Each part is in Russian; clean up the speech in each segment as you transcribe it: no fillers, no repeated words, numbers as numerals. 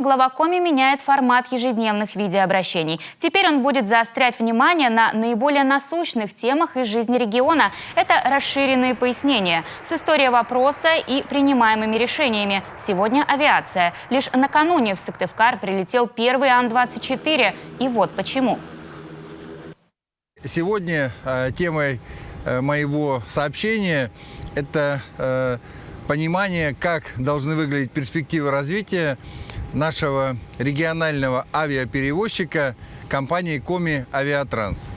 Глава Коми меняет формат ежедневных видеообращений. Теперь он будет заострять внимание на наиболее насущных темах из жизни региона. Это расширенные пояснения с историей вопроса и принимаемыми решениями. Сегодня авиация. Лишь накануне в Сыктывкар прилетел первый Ан-24. И вот почему. Сегодня темой моего сообщения – это понимание, как должны выглядеть перспективы развития нашего регионального авиаперевозчика компании Коми Авиатранс.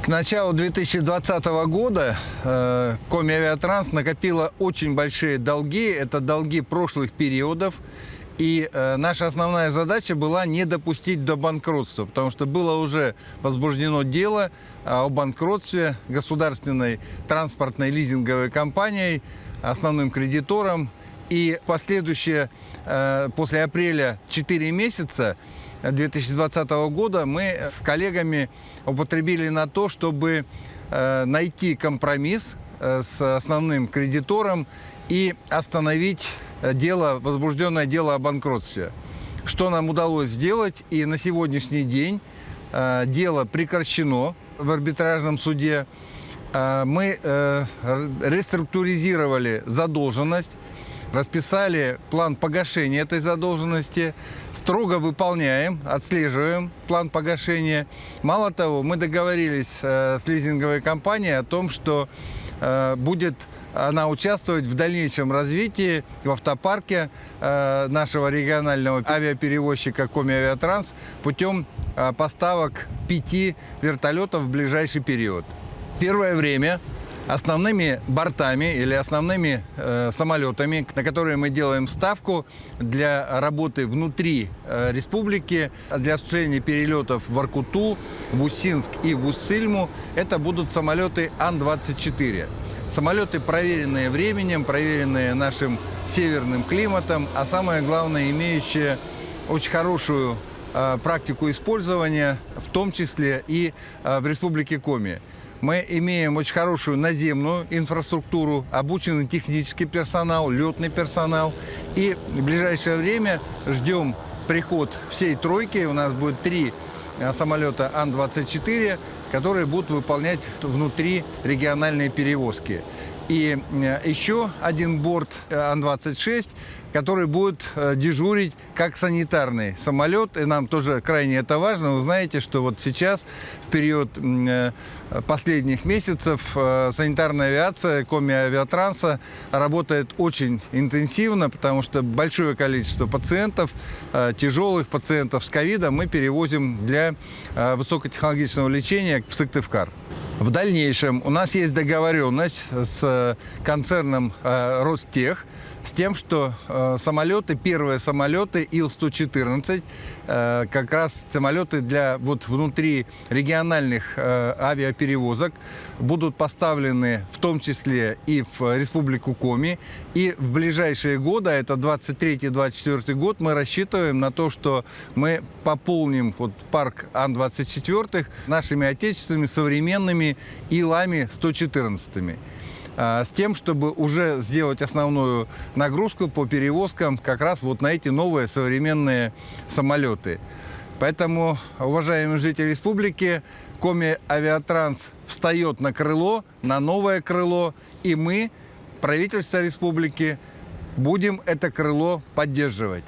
К началу 2020 года Коми Авиатранс накопила очень большие долги. Это долги прошлых периодов. И наша основная задача была не допустить до банкротства, потому что было уже возбуждено дело о банкротстве государственной транспортной лизинговой компанией, основным кредитором. И последующие, после апреля 4 месяца 2020 года мы с коллегами употребили на то, чтобы найти компромисс с основным кредитором и остановить возбужденное дело о банкротстве. Что нам удалось сделать, и на сегодняшний день дело прекращено в арбитражном суде. Мы реструктуризировали задолженность, расписали план погашения этой задолженности, строго выполняем, отслеживаем план погашения. Мало того, мы договорились с лизинговой компанией о том, что будет она участвовать в дальнейшем развитии в автопарке нашего регионального авиаперевозчика Коми Авиатранс путем поставок 5 вертолетов в ближайший период. Первое время основными бортами или основными самолетами, на которые мы делаем ставку для работы внутри республики, для осуществления перелетов в Воркуту, в Усинск и в Уссыльму, это будут самолеты Ан-24. Самолеты, проверенные временем, проверенные нашим северным климатом, а самое главное, имеющие очень хорошую практику использования, в том числе и в Республике Коми. Мы имеем очень хорошую наземную инфраструктуру, обученный технический персонал, летный персонал. И в ближайшее время ждем приход всей тройки. У нас будет 3 самолета Ан-24, которые будут выполнять внутри региональные перевозки. И еще один борт Ан-26, который будет дежурить как санитарный самолет. И нам тоже крайне это важно. Вы знаете, что вот сейчас, в период последних месяцев, санитарная авиация Коми Авиатранса работает очень интенсивно, потому что большое количество пациентов, тяжелых пациентов с ковидом мы перевозим для высокотехнологичного лечения в Сыктывкар. В дальнейшем у нас есть договоренность с концерном Ростех, с тем, что первые самолеты Ил-114, как раз самолеты для внутрирегиональных авиаперевозок, будут поставлены в том числе и в Республику Коми. И в ближайшие годы, это 23-24 год, мы рассчитываем на то, что мы пополним парк Ан-24 нашими отечественными современными Илами-114. С тем, чтобы уже сделать основную нагрузку по перевозкам как раз на эти новые современные самолеты. Поэтому, уважаемые жители республики, Коми Авиатранс встает на крыло, на новое крыло, и мы, правительство республики, будем это крыло поддерживать.